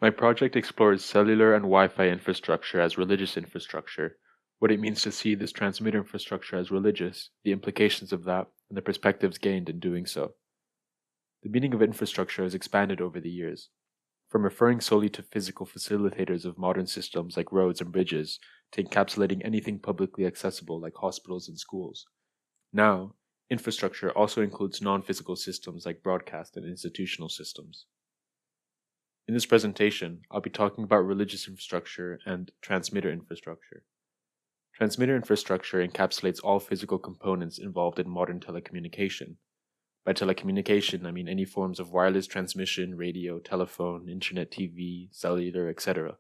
My project explores cellular and Wi-Fi infrastructure as religious infrastructure, what it means to see this transmitter infrastructure as religious, the implications of that, and the perspectives gained in doing so. The meaning of infrastructure has expanded over the years, from referring solely to physical facilitators of modern systems like roads and bridges to encapsulating anything publicly accessible like hospitals and schools. Now, infrastructure also includes non-physical systems like broadcast and institutional systems. In this presentation, I'll be talking about religious infrastructure and transmitter infrastructure. Transmitter infrastructure encapsulates all physical components involved in modern telecommunication. By telecommunication, I mean any forms of wireless transmission, radio, telephone, internet TV, cellular, etc.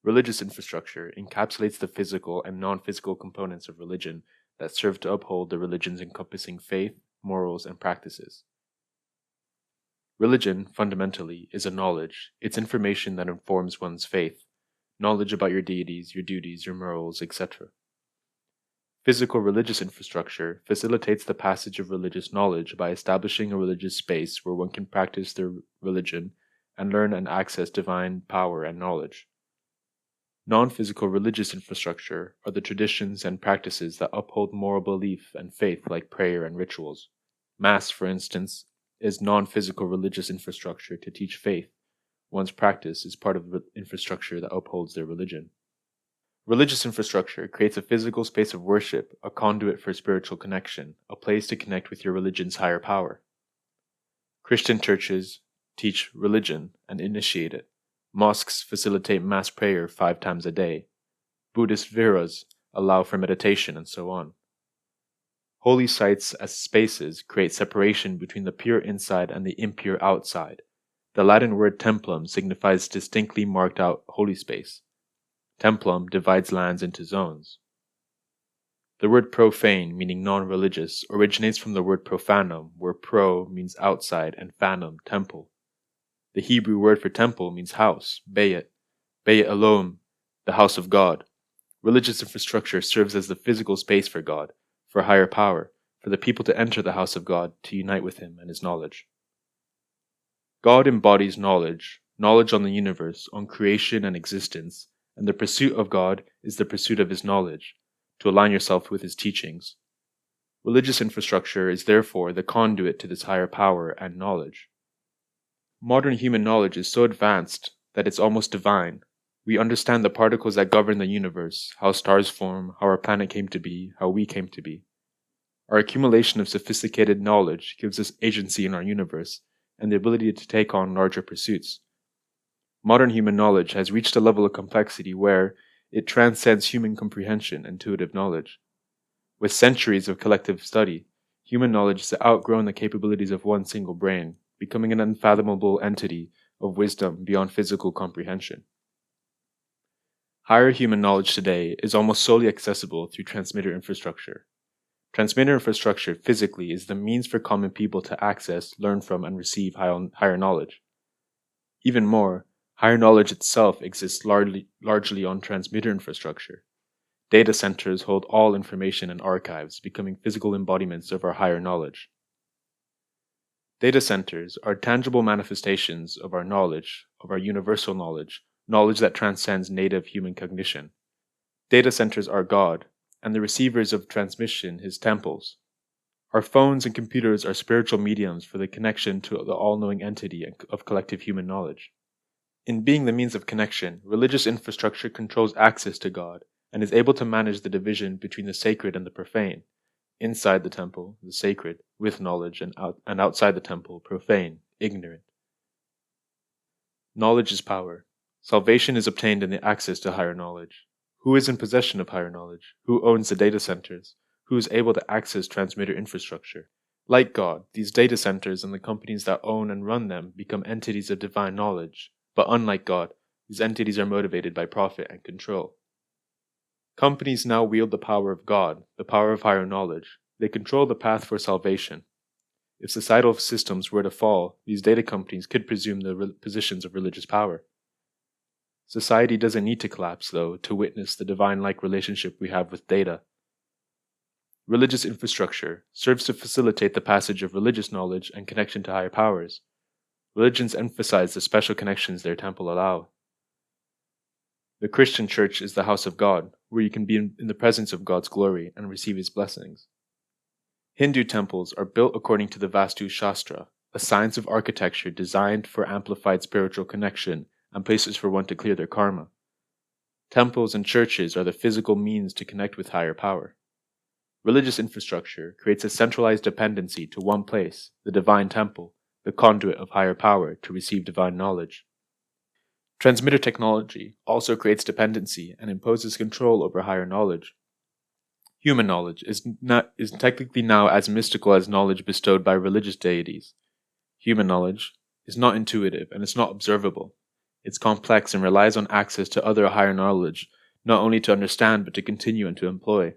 Religious infrastructure encapsulates the physical and non-physical components of religion that serve to uphold the religion's encompassing faith, morals, and practices. Religion, fundamentally, is a knowledge. It's information that informs one's faith, knowledge about your deities, your duties, your morals, etc. Physical religious infrastructure facilitates the passage of religious knowledge by establishing a religious space where one can practice their religion and learn and access divine power and knowledge. Non-physical religious infrastructure are the traditions and practices that uphold moral belief and faith like prayer and rituals. Mass, for instance, is non-physical religious infrastructure to teach faith. One's practice is part of the infrastructure that upholds their religion. Religious infrastructure creates a physical space of worship, a conduit for spiritual connection, a place to connect with your religion's higher power. Christian churches teach religion and initiate it. Mosques facilitate mass prayer 5 times a day. Buddhist viharas allow for meditation and so on. Holy sites as spaces create separation between the pure inside and the impure outside. The Latin word templum signifies distinctly marked out holy space. Templum divides lands into zones. The word profane, meaning non-religious, originates from the word profanum, where pro means outside and phanum, temple. The Hebrew word for temple means house, Beit Elohim, the house of God. Religious infrastructure serves as the physical space for God, for higher power, for the people to enter the house of God, to unite with Him and His knowledge. God embodies knowledge on the universe, on creation and existence, and the pursuit of God is the pursuit of His knowledge, to align yourself with His teachings. Religious infrastructure is therefore the conduit to this higher power and knowledge. Modern human knowledge is so advanced that it's almost divine. We understand the particles that govern the universe, how stars form, how our planet came to be, how we came to be. Our accumulation of sophisticated knowledge gives us agency in our universe and the ability to take on larger pursuits. Modern human knowledge has reached a level of complexity where it transcends human comprehension and intuitive knowledge. With centuries of collective study, human knowledge has outgrown the capabilities of one single brain, becoming an unfathomable entity of wisdom beyond physical comprehension. Higher human knowledge today is almost solely accessible through transmitter infrastructure. Transmitter infrastructure physically is the means for common people to access, learn from, and receive higher knowledge. Even more, higher knowledge itself exists largely on transmitter infrastructure. Data centers hold all information and archives, becoming physical embodiments of our higher knowledge. Data centers are tangible manifestations of our knowledge, of our universal knowledge that transcends native human cognition. Data centers are God, and the receivers of transmission His temples. Our phones and computers are spiritual mediums for the connection to the all-knowing entity of collective human knowledge. In being the means of connection, religious infrastructure controls access to God and is able to manage the division between the sacred and the profane. Inside the temple, the sacred, with knowledge, and outside the temple, profane, ignorant. Knowledge is power. Salvation is obtained in the access to higher knowledge. Who is in possession of higher knowledge? Who owns the data centers? Who is able to access transmitter infrastructure? Like God, these data centers and the companies that own and run them become entities of divine knowledge. But unlike God, these entities are motivated by profit and control. Companies now wield the power of God, the power of higher knowledge. They control the path for salvation. If societal systems were to fall, these data companies could presume the positions of religious power. Society doesn't need to collapse, though, to witness the divine-like relationship we have with data. Religious infrastructure serves to facilitate the passage of religious knowledge and connection to higher powers. Religions emphasize the special connections their temple allow. The Christian church is the house of God, where you can be in the presence of God's glory and receive his blessings. Hindu temples are built according to the Vastu Shastra, a science of architecture designed for amplified spiritual connection and places for one to clear their karma. Temples and churches are the physical means to connect with higher power. Religious infrastructure creates a centralized dependency to one place, the divine temple, the conduit of higher power to receive divine knowledge. Transmitter technology also creates dependency and imposes control over higher knowledge. Human knowledge is technically now as mystical as knowledge bestowed by religious deities. Human knowledge is not intuitive and it's not observable. It's complex and relies on access to other higher knowledge, not only to understand but to continue and to employ.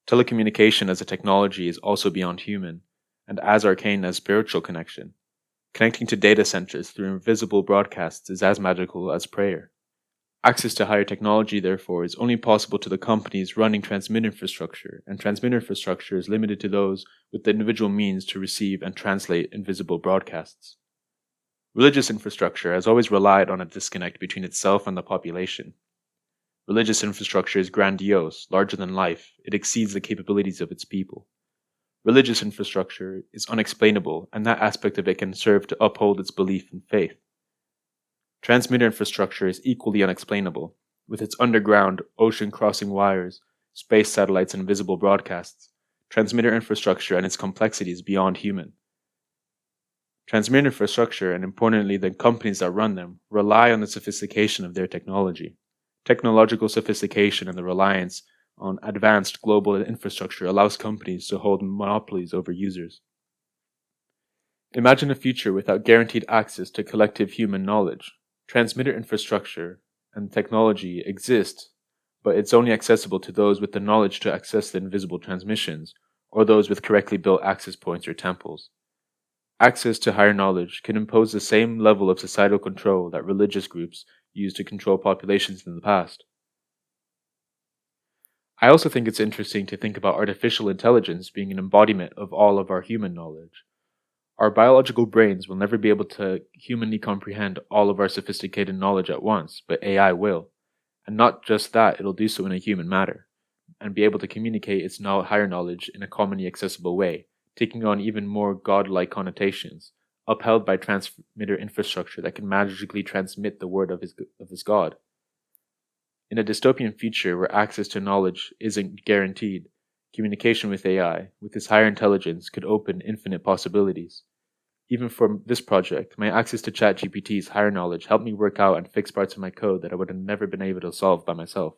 Telecommunication as a technology is also beyond human, and as arcane as spiritual connection. Connecting to data centers through invisible broadcasts is as magical as prayer. Access to higher technology, therefore, is only possible to the companies running transmit infrastructure, and transmit infrastructure is limited to those with the individual means to receive and translate invisible broadcasts. Religious infrastructure has always relied on a disconnect between itself and the population. Religious infrastructure is grandiose, larger than life, it exceeds the capabilities of its people. Religious infrastructure is unexplainable, and that aspect of it can serve to uphold its belief and faith. Transmitter infrastructure is equally unexplainable, with its underground, ocean-crossing wires, space satellites, and invisible broadcasts. Transmitter infrastructure and its complexity is beyond human. Transmitter infrastructure, and importantly the companies that run them, rely on the sophistication of their technology. Technological sophistication and the reliance on advanced global infrastructure allows companies to hold monopolies over users. Imagine a future without guaranteed access to collective human knowledge. Transmitter infrastructure and technology exist, but it's only accessible to those with the knowledge to access the invisible transmissions, or those with correctly built access points or temples. Access to higher knowledge can impose the same level of societal control that religious groups used to control populations in the past. I also think it's interesting to think about artificial intelligence being an embodiment of all of our human knowledge. Our biological brains will never be able to humanly comprehend all of our sophisticated knowledge at once, but AI will. And not just that, it'll do so in a human manner, and be able to communicate its higher knowledge in a commonly accessible way, taking on even more godlike connotations, upheld by transmitter infrastructure that can magically transmit the word of his God. In a dystopian future where access to knowledge isn't guaranteed, communication with AI, with this higher intelligence, could open infinite possibilities. Even for this project, my access to ChatGPT's higher knowledge helped me work out and fix parts of my code that I would have never been able to solve by myself.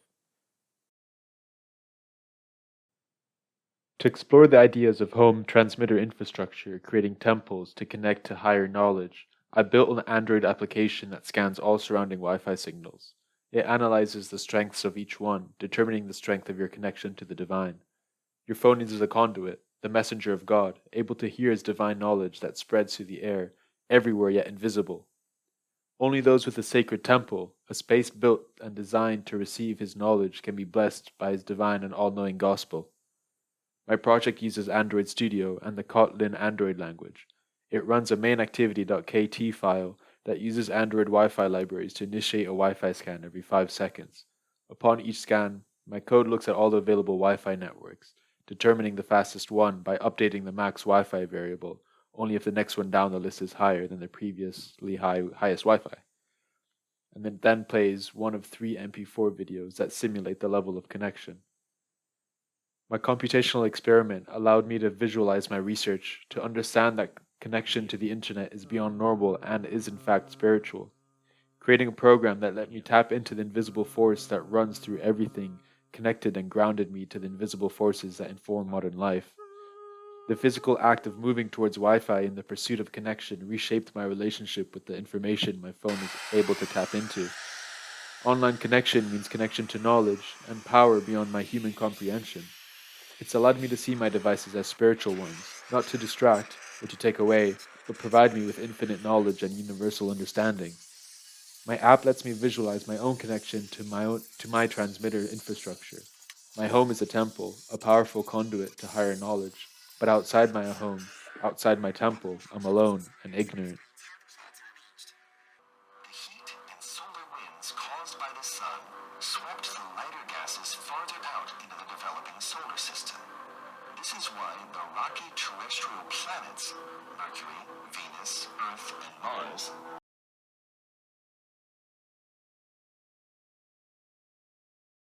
To explore the ideas of home transmitter infrastructure, creating temples to connect to higher knowledge, I built an Android application that scans all surrounding Wi-Fi signals. It analyzes the strengths of each one, determining the strength of your connection to the divine. Your phone is a conduit, the messenger of God, able to hear his divine knowledge that spreads through the air, everywhere yet invisible. Only those with a sacred temple, a space built and designed to receive his knowledge, can be blessed by his divine and all-knowing gospel. My project uses Android Studio and the Kotlin Android language. It runs a mainactivity.kt file that uses Android Wi-Fi libraries to initiate a Wi-Fi scan every 5 seconds. Upon each scan, my code looks at all the available Wi-Fi networks, determining the fastest one by updating the max Wi-Fi variable, only if the next one down the list is higher than the previously highest Wi-Fi. And then plays one of 3 MP4 videos that simulate the level of connection. My computational experiment allowed me to visualize my research, to understand that connection to the internet is beyond normal and is in fact spiritual. Creating a program that let me tap into the invisible force that runs through everything connected and grounded me to the invisible forces that inform modern life. The physical act of moving towards Wi-Fi in the pursuit of connection reshaped my relationship with the information my phone is able to tap into. Online connection means connection to knowledge and power beyond my human comprehension. It's allowed me to see my devices as spiritual ones, not to distract or to take away, but provide me with infinite knowledge and universal understanding. My app lets me visualize my own connection to my transmitter infrastructure. My home is a temple, a powerful conduit to higher knowledge, but outside my home, outside my temple, I'm alone and ignorant. solar winds caused by the sun swept the lighter gases farther out into the developing solar system. This is why the rocky terrestrial planets, Mercury, Venus, Earth, and Mars,